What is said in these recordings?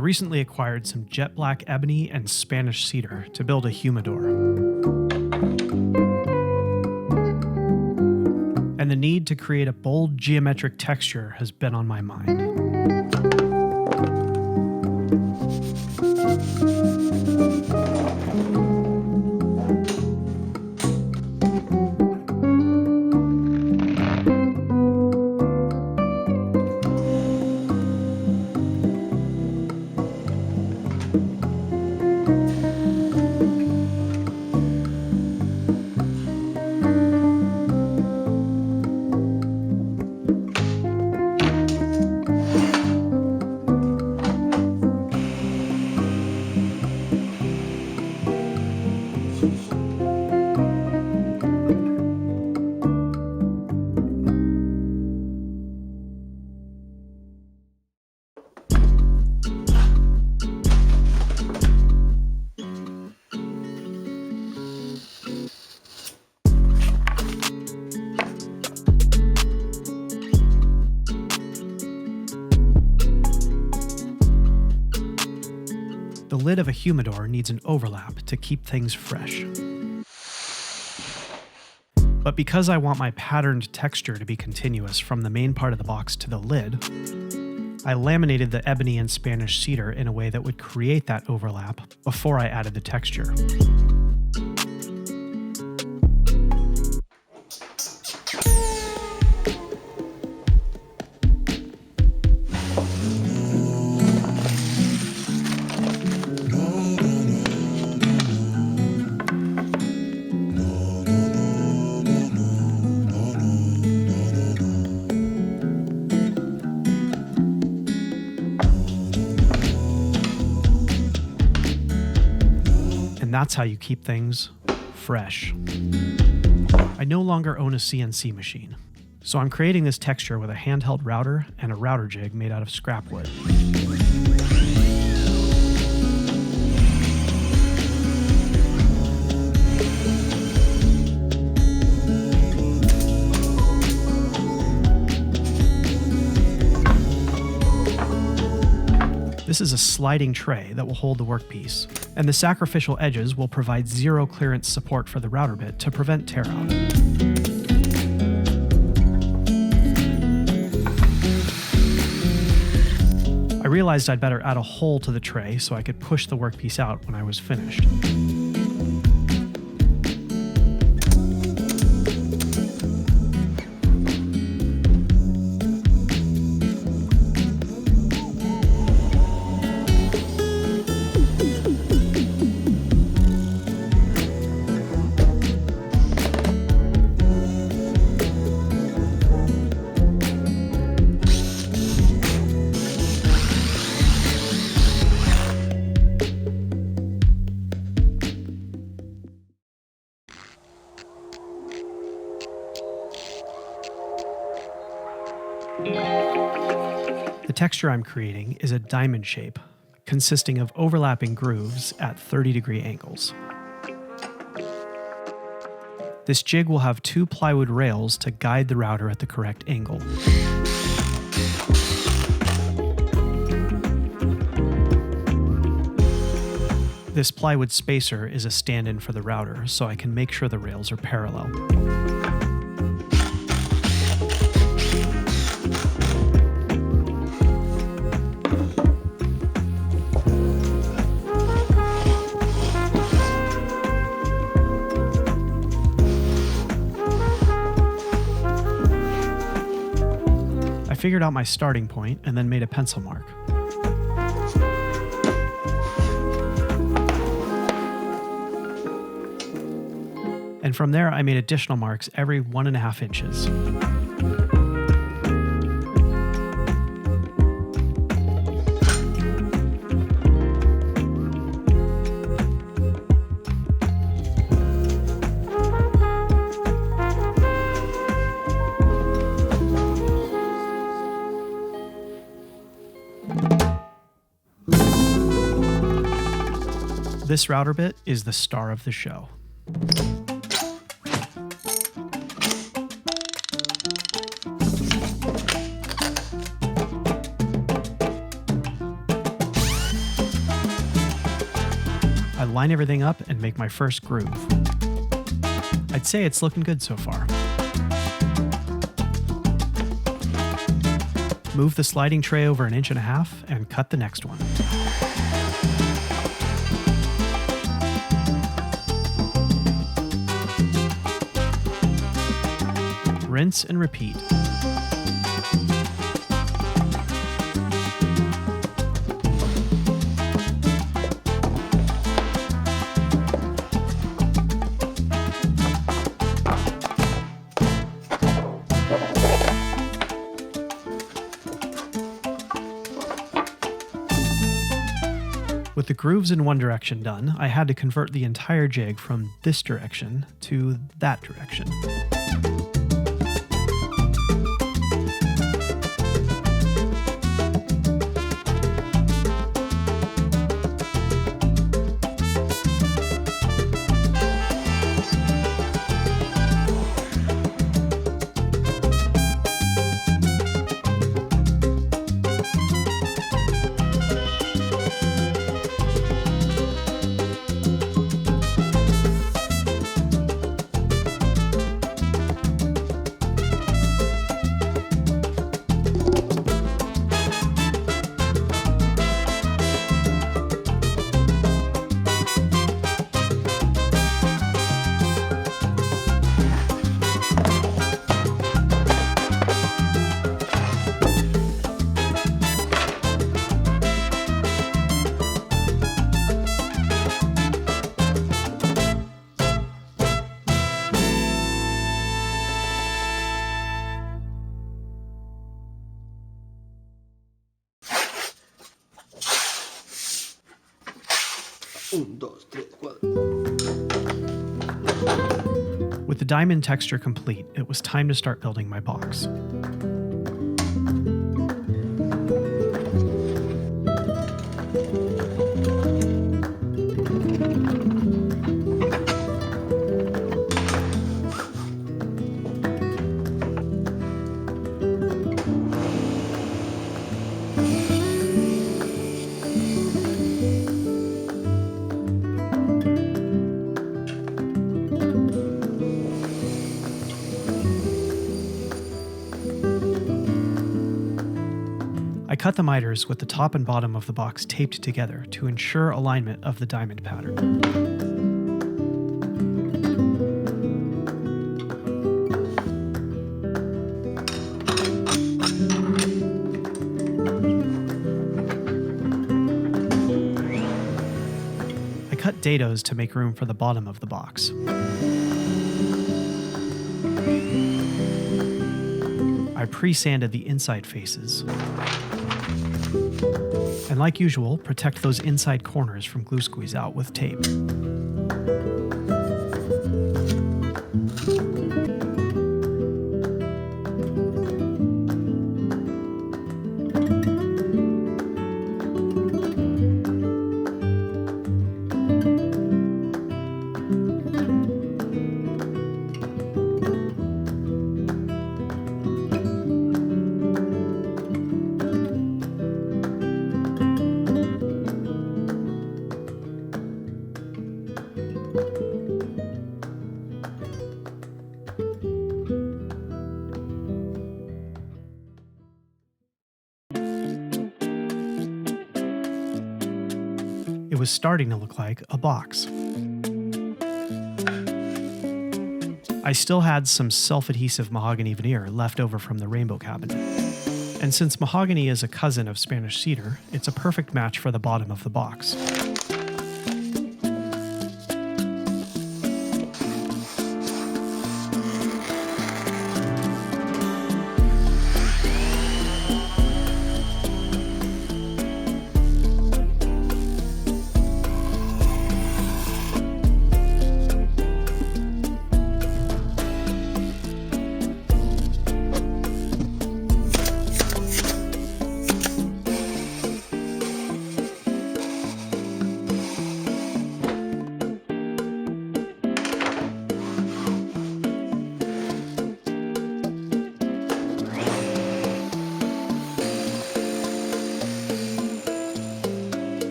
recently acquired some jet black ebony and Spanish cedar to build a humidor. And the need to create a bold geometric texture has been on my mind. The lid of a humidor needs an overlap to keep things fresh. But because I want my patterned texture to be continuous from the main part of the box to the lid, I laminated the ebony and Spanish cedar in a way that would create that overlap before I added the texture. And that's how you keep things fresh. I no longer own a CNC machine, so I'm creating this texture with a handheld router and a router jig made out of scrap wood. This is a sliding tray that will hold the workpiece, and the sacrificial edges will provide zero clearance support for the router bit to prevent tear out. I realized I'd better add a hole to the tray so I could push the workpiece out when I was finished. The texture I'm creating is a diamond shape, consisting of overlapping grooves at 30-degree angles. This jig will have 2 plywood rails to guide the router at the correct angle. This plywood spacer is a stand-in for the router, so I can make sure the rails are parallel. I figured out my starting point and then made a pencil mark. And from there, I made additional marks every 1.5 inches. This router bit is the star of the show. I line everything up and make my first groove. I'd say it's looking good so far. Move the sliding tray over 1.5 inches and cut the next one. Rinse and repeat. With the grooves in one direction done, I had to convert the entire jig from this direction to that direction. With the diamond texture complete, it was time to start building my box. I cut the miters with the top and bottom of the box taped together to ensure alignment of the diamond pattern. I cut dados to make room for the bottom of the box. I pre-sanded the inside faces. And like usual, protect those inside corners from glue squeeze out with tape. It was starting to look like a box. I still had some self-adhesive mahogany veneer left over from the rainbow cabinet. And since mahogany is a cousin of Spanish cedar, it's a perfect match for the bottom of the box.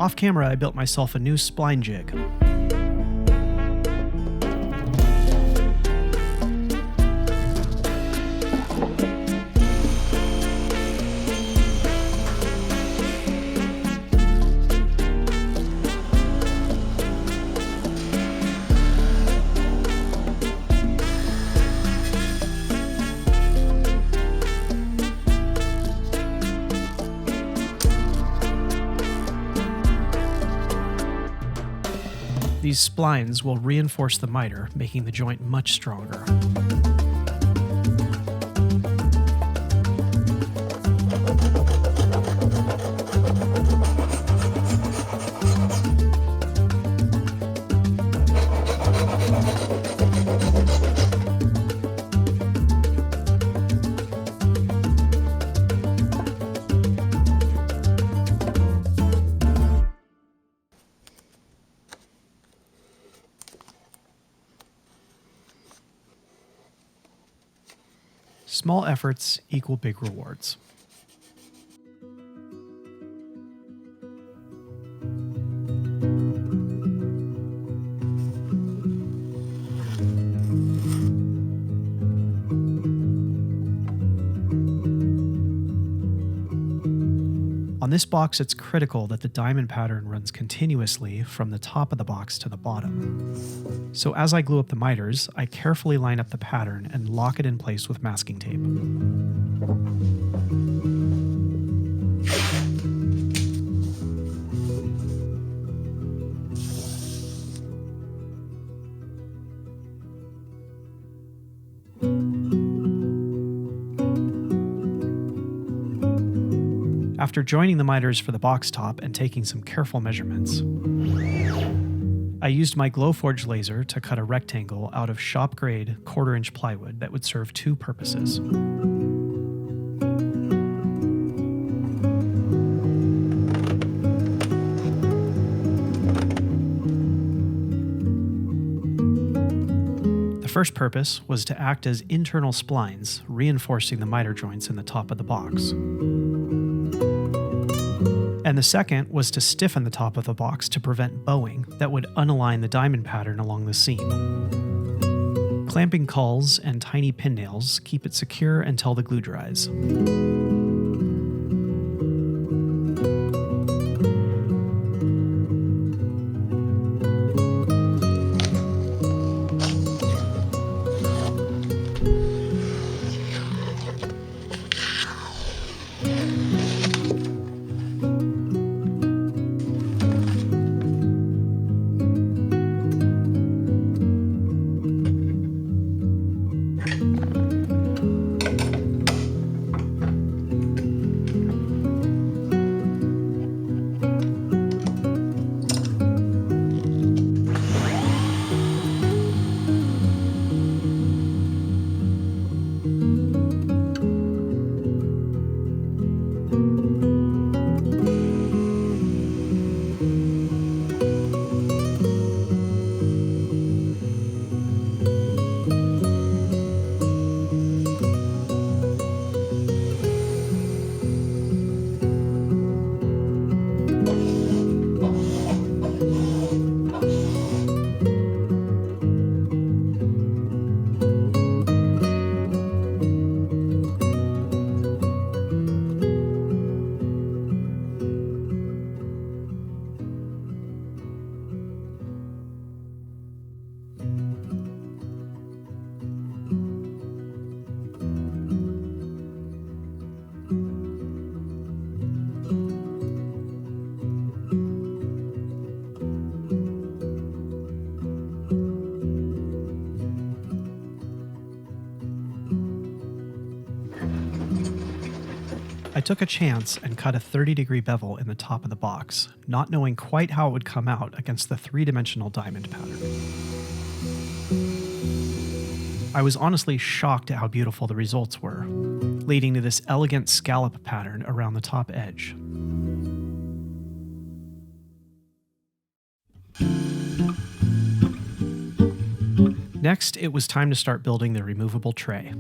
Off camera, I built myself a new spline jig. These splines will reinforce the miter, making the joint much stronger. Small efforts equal big rewards. On this box, it's critical that the diamond pattern runs continuously from the top of the box to the bottom. So as I glue up the miters, I carefully line up the pattern and lock it in place with masking tape. After joining the miters for the box top and taking some careful measurements, I used my Glowforge laser to cut a rectangle out of shop-grade 1/4-inch plywood that would serve two purposes. The first purpose was to act as internal splines, reinforcing the miter joints in the top of the box. And the second was to stiffen the top of the box to prevent bowing that would unalign the diamond pattern along the seam. Clamping cauls and tiny pin nails keep it secure until the glue dries. I took a chance and cut a 30-degree bevel in the top of the box, not knowing quite how it would come out against the three-dimensional diamond pattern. I was honestly shocked at how beautiful the results were, leading to this elegant scallop pattern around the top edge. Next, it was time to start building the removable tray.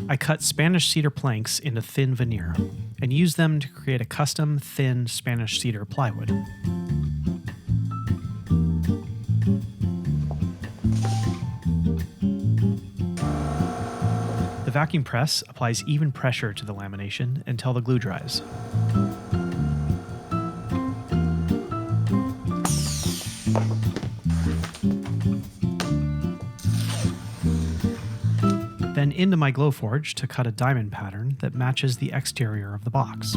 I cut Spanish cedar planks into thin veneer and used them to create a custom thin Spanish cedar plywood. The vacuum press applies even pressure to the lamination until the glue dries. Then into my Glowforge to cut a diamond pattern that matches the exterior of the box.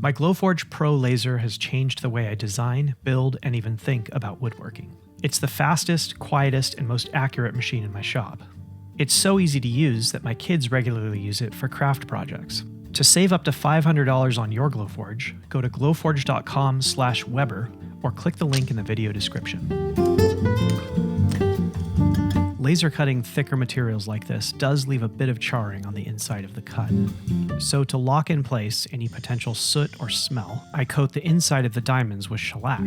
My Glowforge Pro laser has changed the way I design, build, and even think about woodworking. It's the fastest, quietest, and most accurate machine in my shop. It's so easy to use that my kids regularly use it for craft projects. To save up to $500 on your Glowforge, go to glowforge.com/Weber or click the link in the video description. Laser cutting thicker materials like this does leave a bit of charring on the inside of the cut. So to lock in place any potential soot or smell, I coat the inside of the diamonds with shellac.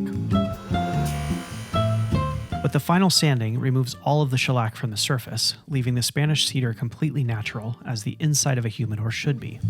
But the final sanding removes all of the shellac from the surface, leaving the Spanish cedar completely natural, as the inside of a humidor should be.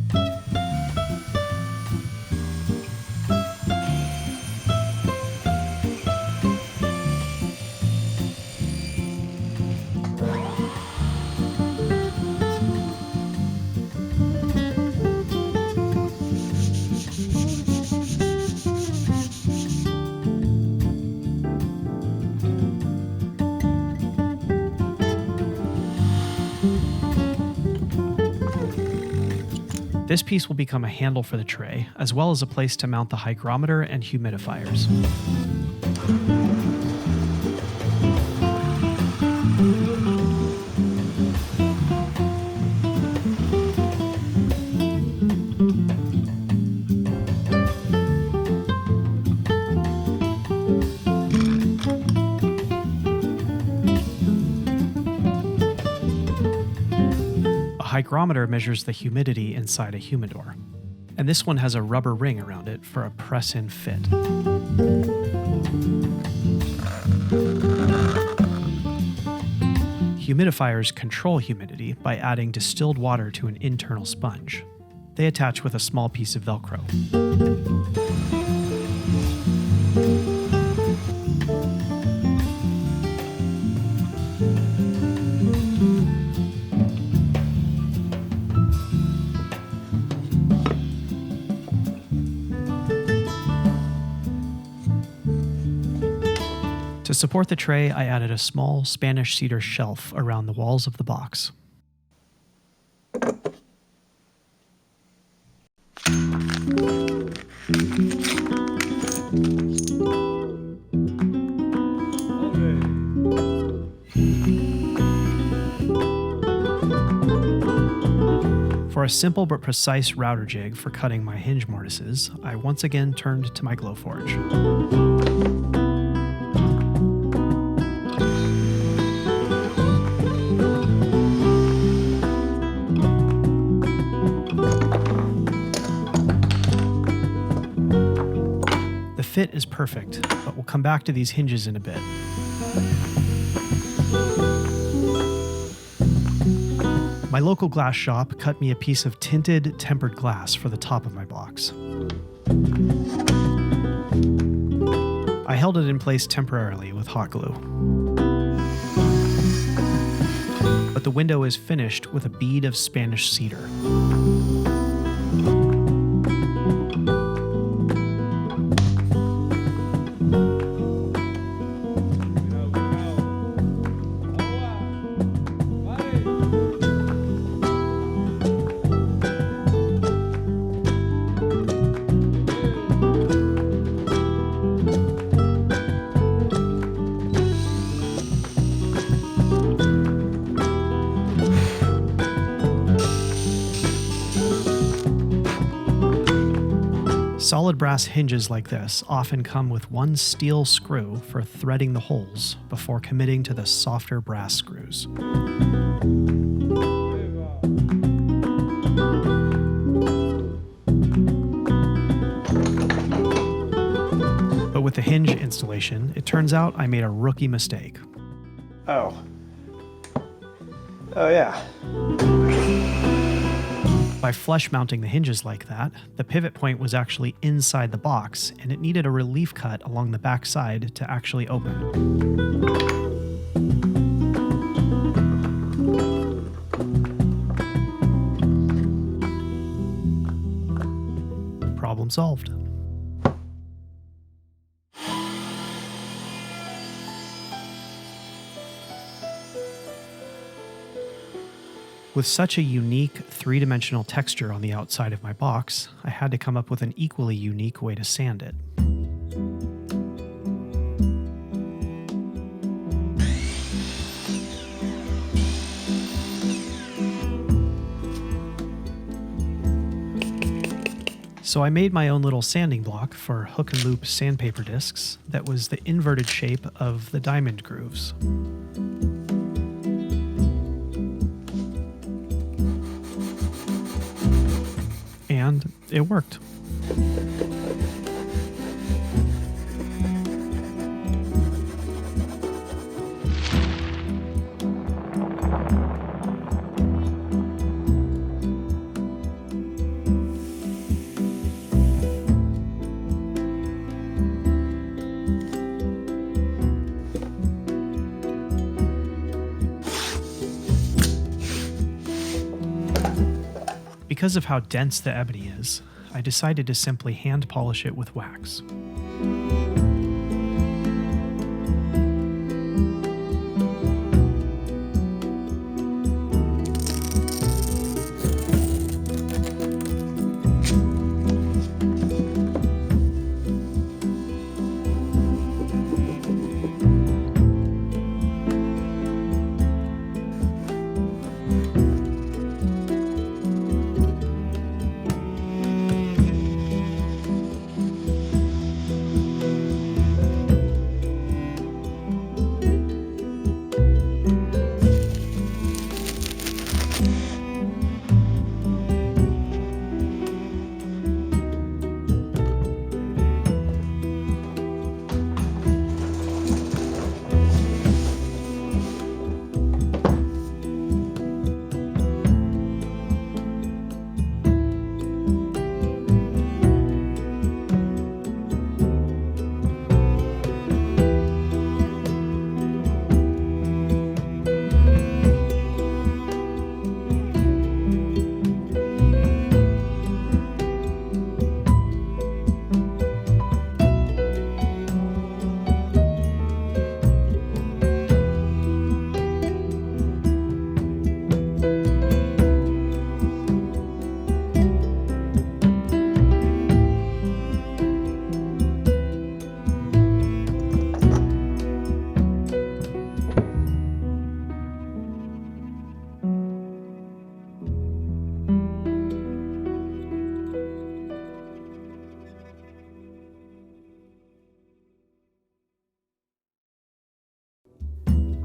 This piece will become a handle for the tray, as well as a place to mount the hygrometer and humidifiers. A hygrometer measures the humidity inside a humidor, and this one has a rubber ring around it for a press-in fit. Humidifiers control humidity by adding distilled water to an internal sponge. They attach with a small piece of Velcro. To support the tray, I added a small Spanish cedar shelf around the walls of the box. For a simple but precise router jig for cutting my hinge mortises, I once again turned to my Glowforge. The fit is perfect, but we'll come back to these hinges in a bit. My local glass shop cut me a piece of tinted tempered glass for the top of my box. I held it in place temporarily with hot glue. But the window is finished with a bead of Spanish cedar. Solid brass hinges like this often come with one steel screw for threading the holes before committing to the softer brass screws. But with the hinge installation, it turns out I made a rookie mistake. Oh. Oh yeah. By flush mounting the hinges like that, the pivot point was actually inside the box, and it needed a relief cut along the back side to actually open. Problem solved. With such a unique three-dimensional texture on the outside of my box, I had to come up with an equally unique way to sand it. So I made my own little sanding block for hook and loop sandpaper discs that was the inverted shape of the diamond grooves. And it worked. Because of how dense the ebony is, I decided to simply hand polish it with wax.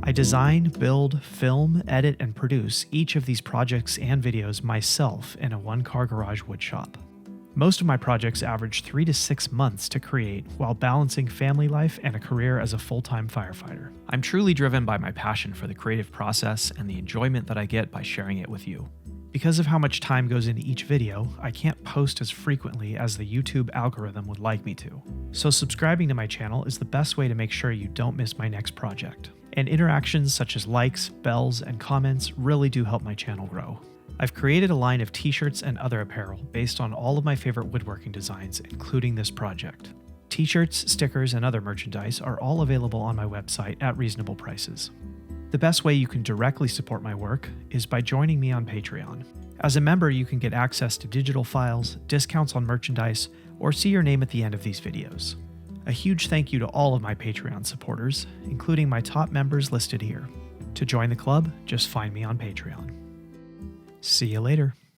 I design, build, film, edit, and produce each of these projects and videos myself in a one-car garage woodshop. Most of my projects average 3 to 6 months to create while balancing family life and a career as a full-time firefighter. I'm truly driven by my passion for the creative process and the enjoyment that I get by sharing it with you. Because of how much time goes into each video, I can't post as frequently as the YouTube algorithm would like me to. So subscribing to my channel is the best way to make sure you don't miss my next project. And interactions such as likes, bells, and comments really do help my channel grow. I've created a line of t-shirts and other apparel based on all of my favorite woodworking designs, including this project. T-shirts, stickers, and other merchandise are all available on my website at reasonable prices. The best way you can directly support my work is by joining me on Patreon. As a member, you can get access to digital files, discounts on merchandise, or see your name at the end of these videos. A huge thank you to all of my Patreon supporters, including my top members listed here. To join the club, just find me on Patreon. See you later.